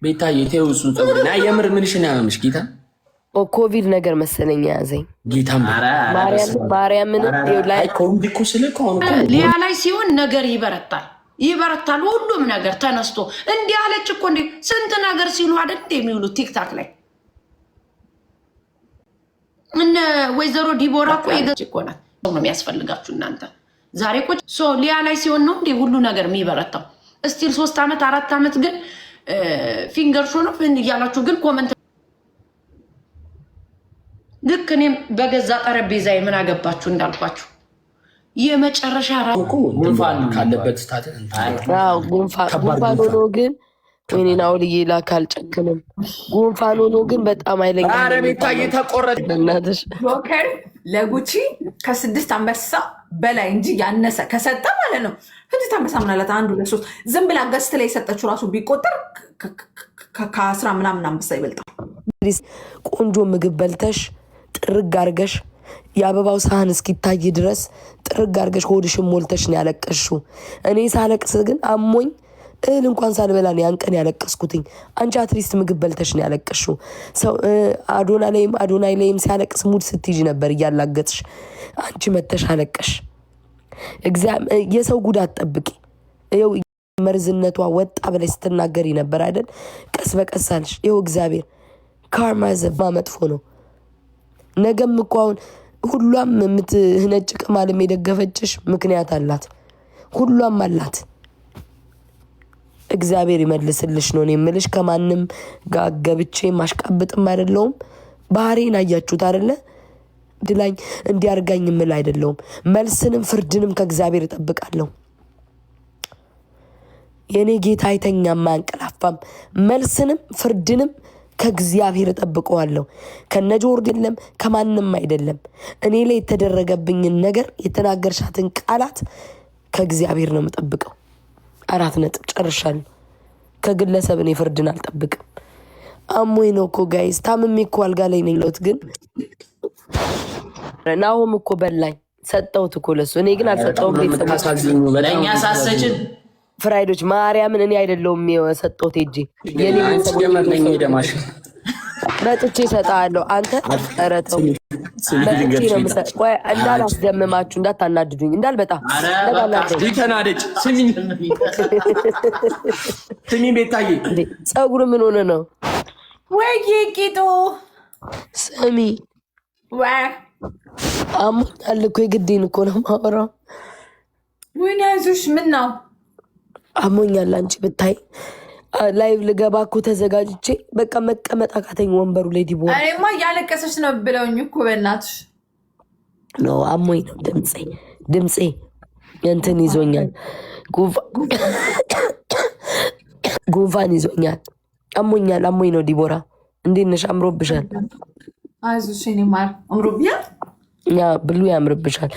ቤታዬ ተይው እሱን ፀጉሬን። አይ የምር ምንሽን ያመምሽ ጌታ ኮቪድ ነገር መሰለኝ ያዘኝ። ጌታ ማርያምን ላይ ኮቪድ እኮ ስልክ አሁን ሊያ ላይ ሲሆን ነገር ይበረታል። ሁሉም ነገር ተነስቶ እንዲህ አለች እኮ እንዲህ ስንት ነገር ሲሉ አይደል የሚውሉት ቲክታክ ላይ እነ ወይዘሮ ዲቦራ እኮ የገጭ እኮ ናት ነው የሚያስፈልጋችሁ እናንተ ዛሬ ቁጭ ሊያ ላይ ሲሆን ነው እንዴ ሁሉ ነገር የሚበረታው። እስቲል 3 ዓመት 4 ዓመት ግን ፊንገር ሾ ነው እያላችሁ ግን ኮመንት ልክ እኔም በገዛ ጠረጴዛ ምን አገባችሁ እንዳልኳችሁ የመጨረሻ ጉንፋን ካለበት ስታት ጉንፋን ሆኖ ግን እኔና አውልዬ ላካል ጨክንም ጉንፋን ሆኖ ግን በጣም አይለኝ። ኧረ ቤታዬ ተቆረጥ እናትሽ ጆከር ለጉቺ ከ6 አንበሳ በላይ እንጂ ያነሰ ከሰጠ ማለት ነው። 6 አንበሳ ምናለት 1 2 3 ዝም ብላ ገስት ላይ የሰጠችው ራሱ ቢቆጠር ከ10 ምናምን አንበሳ ይበልጣል። ቆንጆ ምግብ በልተሽ ጥርግ አርገሽ የአበባው ሳህን እስኪታይ ድረስ ጥርግ አርገሽ ሆድሽን ሞልተሽ ነው ያለቀሽው። እኔ ሳለቅስ ግን አሞኝ እህል እንኳን ሳልበላ ነው ያን ቀን ያለቀስኩትኝ። አንቺ አትሊስት ምግብ በልተሽ ነው ያለቀሽው። ሰው አዶናይ ላይም ሲያለቅስ ሙድ ስትይዥ ነበር እያላገጥሽ። አንቺ መተሽ አለቀሽ። የሰው ጉዳት ጠብቂ። ይኸው መርዝነቷ ወጣ ብለሽ ስትናገሪ ነበር አይደል? ቀስ በቀስ አልሽ። ይኸው እግዚአብሔር ካርማ ዘባ መጥፎ ነው። ነገም እኮ አሁን ሁሏም የምትህነጭ ቅማልም የደገፈችሽ ምክንያት አላት። ሁሏም አላት። እግዚአብሔር ይመልስልሽ ነው የምልሽ። ከማንም ጋር ገብቼ ማሽቃብጥም አይደለሁም። ባህሬን አያችሁት አይደለ? ድላኝ እንዲያርጋኝ ምል አይደለሁም። መልስንም ፍርድንም ከእግዚአብሔር እጠብቃለሁ። የኔ ጌታ አይተኛም አያንቀላፋም። መልስንም ፍርድንም ከእግዚአብሔር እጠብቀዋለሁ። ከነጆርግ የለም ከማንም አይደለም። እኔ ላይ የተደረገብኝን ነገር የተናገርሻትን ቃላት ከእግዚአብሔር ነው የምጠብቀው። 4 ነጥብ ጨርሻለሁ። ከግለሰብ እኔ ፍርድን አልጠብቅም። አሞኝ ነው እኮ ጋይስ፣ ታምሜ እኮ አልጋ ላይ ነኝ። ሎት ግን ናሆም እኮ በላኝ ሰጠሁት እኮ ለሱ። እኔ ግን አልሰጠሁም። ለእኛ ሳሰችን ፍራይዶች ማርያምን እኔ አይደለሁም የሰጠሁት። ሄጄ መጥቼ እሰጥሃለሁ። አንተ ጠረተው መጥቼ ነው የምሰጥ። ቆይ እንዳላስደምማችሁ እንዳታናድዱኝ እንዳልበጣ ተናደጭ። ስሚ ቤታዬ ፀጉር ምን ሆነ ነው ወይ ቂጡ? ስሚ አሞኛል እኮ የግዴን እኮ ነው የማወራው። ወይኔ አይዞሽ ምን ነው አሞኛል። አንቺ ብታይ ላይቭ ልገባ እኮ ተዘጋጅቼ በቃ መቀመጥ አቃተኝ ወንበሩ ላይ። ዲቦራ እኔማ እያለቀሰች ነው ብለውኝ እኮ በእናትሽ ነው። አሞኝ ነው ድምፄ እንትን ይዞኛል። ጉንፋን ይዞኛል። አሞኝ ነው። ዲቦራ እንዴት ነሽ? አምሮብሻል። አይዞሽ እኔ ማር አምሮብኛል። ያ ብሉ ያምርብሻል።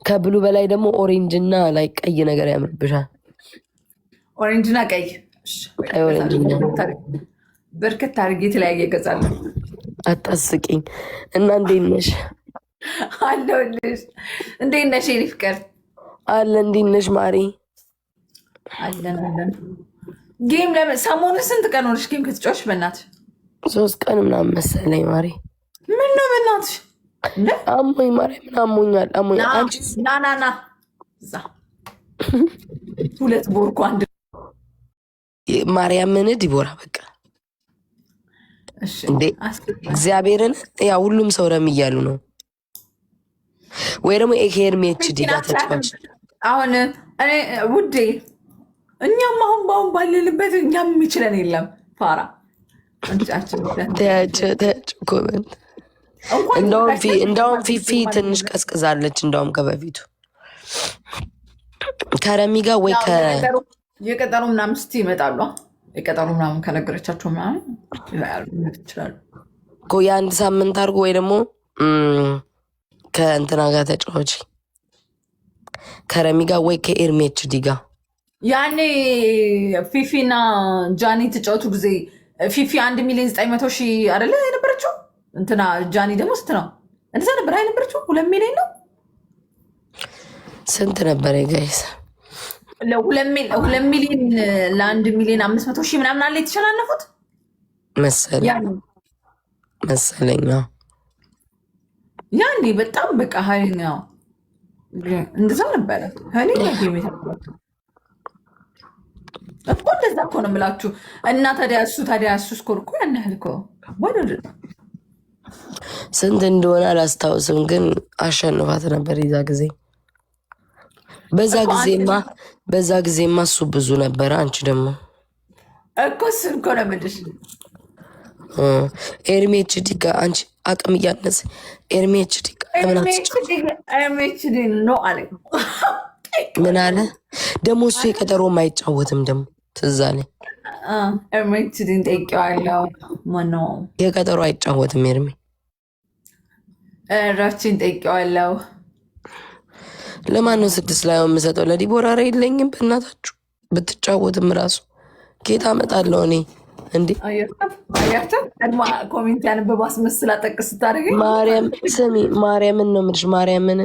ከብሉ በላይ ደግሞ ኦሬንጅ እና ላይ ቀይ ነገር ያምርብሻል። ኦሬንጅና ቀይ በርከት አድርጌ የተለያየ እገዛለሁ። አታስቂኝ። እና እንዴት ነሽ? አለሁልሽ። እንዴት ነሽ የእኔ ፍቅር? አለ። እንዴት ነሽ ማሪ? አለን። ጌም ሰሞኑን ስንት ቀን ሆነሽ ጌም ከተጫወትሽ? በእናትሽ 3 ቀን ምናምን መሰለኝ ማሪ። ምን ነው በእናትሽ? አሞኝ ማሪ። ምን አሞኛል? አሞኝ አንቺ ና እዛ 2 ቦርኮ 1 ማርያምን ዲቦራ በቃ እንዴ እግዚአብሔርን ያ ሁሉም ሰው ረም እያሉ ነው። ወይ ደግሞ ኤኬርሜች ዲጋ ተጫዋች አሁን እኔ ውዴ እኛም አሁን በአሁን ባለንበት እኛም የሚችለን የለም። ፋራ ተያቸው ኮመንት እንደውም ፊፊ ትንሽ ቀዝቅዛለች። እንደውም ከበፊቱ ከረሚ ጋር ወይ የቀጠሩ ምናምን ስቲ ይመጣሉ። የቀጠሩ ምናምን ከነገረቻቸው ምናምን ይችላሉ እኮ የ1 ሳምንት አድርጎ ወይ ደግሞ ከእንትና ጋር ተጫዋች ከረሚ ጋር ወይ ከኤርሜች ዲጋ ያኔ ፊፊና ጃኒ ተጫወቱ ጊዜ ፊፊ 1,900,000 አይደለ የነበረችው? እንትና ጃኒ ደግሞ ስንት ነው? እንደዛ ነበር አይነበረችው? 2 ሚሊዮን ነው። ስንት ነበር ጋይስ? ለ2 ሚሊዮን ለ1,500,000 ምናምን አለ የተሸናነፉት። መሰለኝ ያኔ በጣም በቃ ኃይለኛው እንደዛ ነበረ። እኮ እንደዛ እኮ ነው የምላችሁ። እና ታዲያ እሱ ስኮር እኮ ያን ያህል እኮ ስንት እንደሆነ አላስታውስም፣ ግን አሸንፋት ነበር የዛ ጊዜ። በዛ ጊዜማ እሱ ብዙ ነበረ። አንቺ ደግሞ እኮ እሱን እኮ ነው የምልሽ። ኤርሜችዲ ጋር አንቺ አቅም እያነሰ ኤርሜችዲ ነው አለ። ምን አለ ደግሞ እሱ የቀጠሮም አይጫወትም። ደግሞ ትዝ አለኝ ኤርሜችዲን ጠይቄዋለሁ። ማነው የቀጠሮ አይጫወትም? ኤርሜ ራችን ጠይቄዋለሁ። ለማን ነው 6 ላይ የምሰጠው? ለዲቦራ ኧረ የለኝም በእናታችሁ። ብትጫወትም ራሱ ጌታ አመጣለሁ እኔ እንዴ። አያችሁ ኮሜንት ያንበብ አስመስላ ጠቅስ ስታደርገኝ ማርያም ስሚ፣ ማርያምን ነው የምልሽ። ማርያምን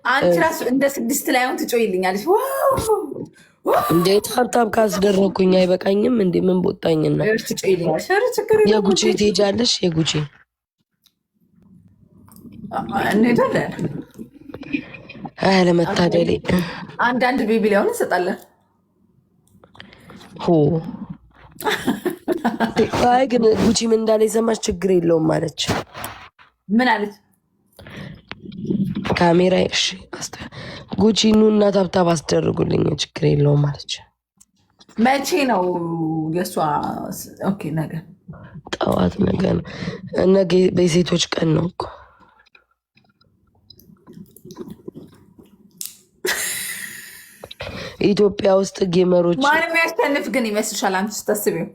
አንቺ ራሱ እንደ 6 ላይ አሁን ትጮይልኛለሽ። እንዴ ታብታብ ካስደረኩኝ አይበቃኝም እንዴ? ምን ቦጣኝና የጉቺ ትሄጃለሽ? የጉቺ እንሄዳለን። ለመታደሌ አንዳንድ ቤቢ ሊሆን እንሰጣለን። አይ ግን ጉቺ ምን እንዳለ የሰማች ችግር የለውም ማለች። ምን አለች? ካሜራ እሺ ጉቺ ኑ እና ታብታብ አስደርጉልኝ ችግር የለውም ማለች። መቼ ነው የእሷ? ኦኬ ነገ ጠዋት ነገ ነው። ነገ በሴቶች ቀን ነው እኮ። ኢትዮጵያ ውስጥ ጌመሮች ማንም ያሸንፍ ግን ይመስልሻል? አንቺ ስታስቢው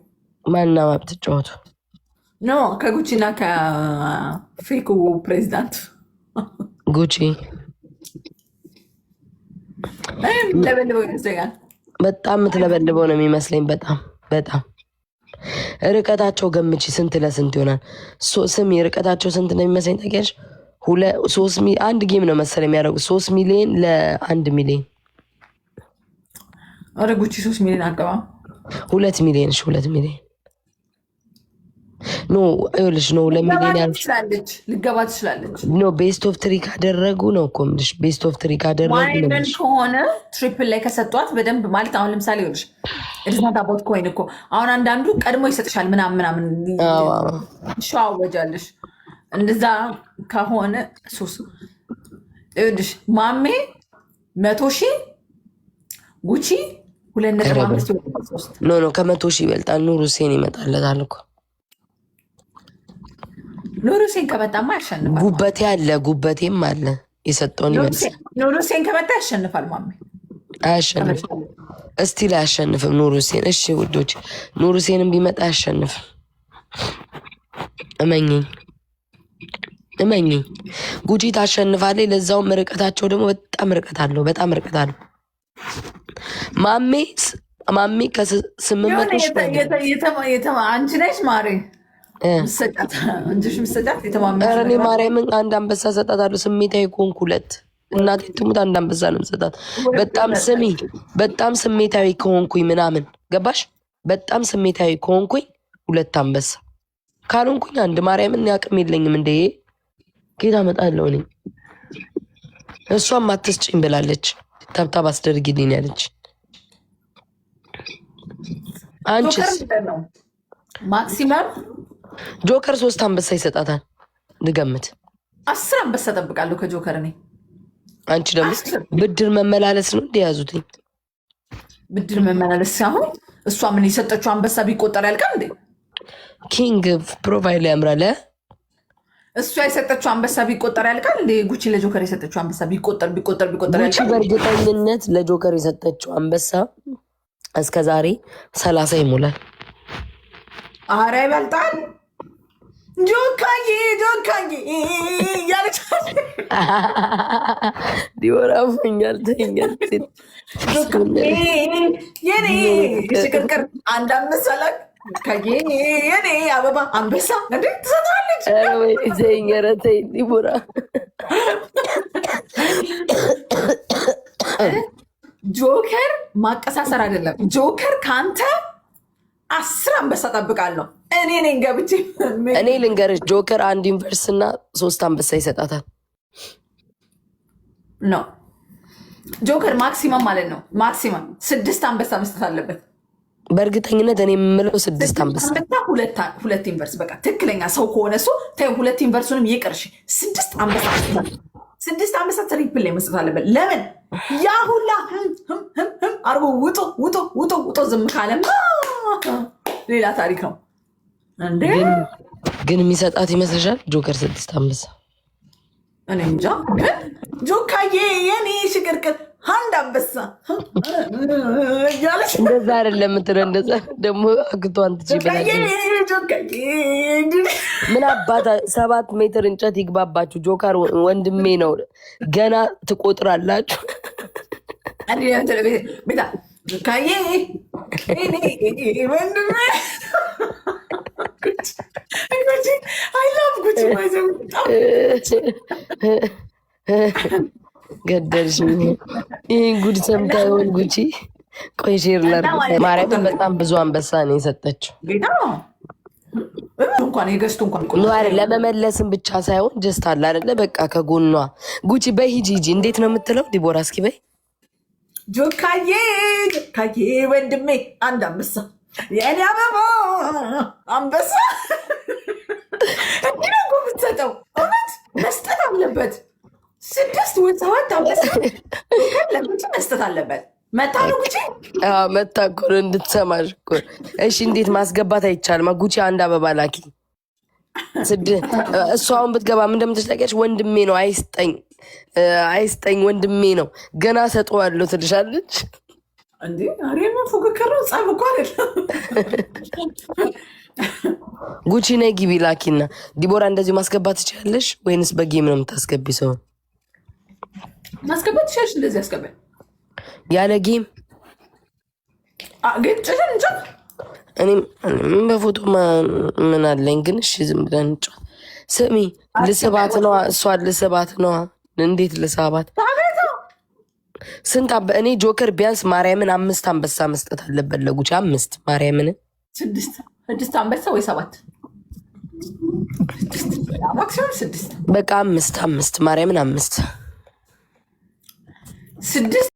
ማንና ማብት ጫወቱ ኖ ከጉቺና ከፌክ ፕሬዚዳንት ጉቺ ለበልበው ይመስለኛል። በጣም የምትለበልበው ነው የሚመስለኝ። በጣም ርቀታቸው ገምቺ ስንት ለስንት ይሆናል? ስሚ ርቀታቸው ስንት እንደሚመስለኝ ታውቂያለሽ? 1 ጌም ነው መሰለኝ የሚያደርጉት 3 ሚሊዮን ለ1 ሚሊዮን። ኧረ ጉቺ 3 ሚሊዮን አገባ 2 ሚሊዮን 2 ሚሊዮን ኖ አይልሽ ነው ለሚሊዮን ያልቻለች ልገባ ትችላለች። ኖ ቤስት ኦፍ ትሪ ካደረጉ ነው እኮ ምንድነው? ቤስት ኦፍ ትሪ ካደረጉ ነው ከሆነ ትሪፕል ላይ ከሰጧት በደንብ ማለት አሁን ለምሳሌ ይልሽ እድዛታ ቦት ኮይን እኮ አሁን አንዳንዱ ቀድሞ ይሰጥሻል ምናምን ሻወጃለሽ። እንደዛ ከሆነ ሱስ ይልሽ ማሜ 100,000 ጉቺ 2.5 ኖ ከ100,000 ይበልጣል። ኑሩ ሴን ይመጣለታል እኮ ኑሩሴን ከመጣማ ያሸንፋል። ጉበቴ አለ ጉበቴም አለ የሰጠውን ይመስል ኑሩሴን ከመጣ ያሸንፋል። ማሜ አያሸንፍም። እስቲ ላይ አያሸንፍም ኑሩሴን። እሺ ውዶች ኑሩሴንም ቢመጣ አያሸንፍም። እመኝኝ ጉቺ ታሸንፋለች። ለዛውም ርቀታቸው ደግሞ በጣም ርቀት አለው። ማሜ ከ800 አንቺ ነሽ ማሬ እኔ ማርያምን አንድ አንበሳ ሰጣታለሁ። ስሜታዊ ከሆንኩ 2 እናቴ ትሙት አንድ አንበሳ ነው የምሰጣት። በጣም ስሜታዊ ከሆንኩኝ ምናምን ገባሽ? በጣም ስሜታዊ ከሆንኩኝ 2 አንበሳ ካልሆንኩኝ 1 ማርያምን አቅም የለኝም እንደ ጌታ እመጣለሁ እኔ። እሷም አትስጭኝ ብላለች። ታብታብ አስደርጊልኝ ያለች። አንቺስ? ማክሲመም ጆከር 3 አንበሳ ይሰጣታል። ልገምት 10 አንበሳ ጠብቃለሁ ከጆከር እኔ። አንቺ ደግሞ ብድር መመላለስ ነው እንደያዙትኝ። ብድር መመላለስ ሳይሆን እሷ ምን የሰጠችው አንበሳ ቢቆጠር ያልቃል እንዴ? ኪንግ ፕሮፋይል ያምራል። እሷ የሰጠችው አንበሳ ቢቆጠር ያልቃል እንዴ? ጉቺ ለጆከር የሰጠችው አንበሳ ቢቆጠር ጉቺ በእርግጠኝነት ለጆከር የሰጠችው አንበሳ እስከዛሬ 30 ይሞላል። አረ ይበልጣል። ጆካዬ ያለች ዲወራፉኛል ተኛል የኔ ሽቅርቅር አንድ አንበሳ ላክ የኔ አበባ አንበሳ እንዴ ትሰጣለች። ኧረ ተይ ዲቦራ ጆከር ማቀሳሰር አይደለም። ጆከር ከአንተ 10 አንበሳ ጠብቃለሁ እኔ ነኝ ገብቼ እኔ ልንገርሽ ጆከር አንድ ዩኒቨርስ እና 3 አንበሳ ይሰጣታል። ኖ ጆከር ማክሲመም ማለት ነው ማክሲመም 6 አንበሳ መስጠት አለበት። በእርግጠኝነት እኔ የምለው 6 አንበሳ ሁለት ዩኒቨርስ በቃ ትክክለኛ ሰው ከሆነ እሱ ተይው። 2 ዩኒቨርሱንም ይቅርሽ 6 አንበሳ 6 አንበሳ ትሪፕል ላይ መስጠት አለበት። ለምን ያ ሁላ አርጎ ውጦ ዝም ካለም ሌላ ታሪክ ነው እንዴ። ግን የሚሰጣት ይመስልሻል ጆከር 6 አንበሳ? እኔ እንጃ። ግን ጆካዬ የኔ ሽቅርቅር አንድ አንበሳ እያለች እንደዛ አይደለም የምትለው። እንደዛ ደግሞ አግቷን ትችላለች። ምን አባታ 7 ሜትር እንጨት ይግባባችሁ። ጆከር ወንድሜ ነው ገና ትቆጥራላችሁ። ቤታ ጆካዬ ወንድሜ ገደልሽኝ። ይህን ጉድ ሰምታ ይሆን ጉቺ? ቆይ ሼር ላድርግ። ማርያምን በጣም ብዙ አንበሳ ነው የሰጠችው። ለመመለስም ብቻ ሳይሆን ጀስት አለ አይደለ በቃ ከጎኗ ጉቺ በሂጂ ሂጂ። እንዴት ነው የምትለው ዲቦራ? እስኪ በይ ጆካዬ ወንድሜ አንድ አንበሳ የኔ አበባ አንበሳ እንዲህ ነው የምትሰጠው። እውነት መስጠት አለበት። 6 ወይ 7 አንበሳ ለጉቺ መስጠት አለበት። መታ ነው ጉቺ መታ እኮ ነው እንድትሰማሽ እኮ። እሺ እንዴት ማስገባት አይቻልም? ጉቺ አንድ አበባ ላኪ። እሷ አሁን ብትገባ ምን እንደምትጠቀሽ ወንድሜ ነው አይስጠኝ ወንድሜ ነው ገና ሰጠዋለሁ ትልሻለች። እንዴ አሬማ ፉክክር ነው። ጻፍ እኮ አይደለም። ጉቺ ነይ ግቢ ላኪና። ዲቦራ እንደዚህ ማስገባት ትችላለሽ ወይንስ በጌም ነው የምታስገቢ? ሰው ማስገባት ትችላለሽ። እንደዚህ አስገባኝ ያለ ጌም ጭን እንጫ። እኔም በፎቶ ምን አለኝ ግን። እሺ ዝም ብለን እንጫ። ስሚ ልስባት ነዋ፣ እሷን ልስባት ነዋ። እንዴት ልሳባት? ስንት እኔ ጆከር ቢያንስ ማርያምን 5 አንበሳ መስጠት አለበት ለጉቺ። 5 ማርያምን 6 አንበሳ ወይ 7 ማክሲመም 6 በቃ 5 ማርያምን 5 6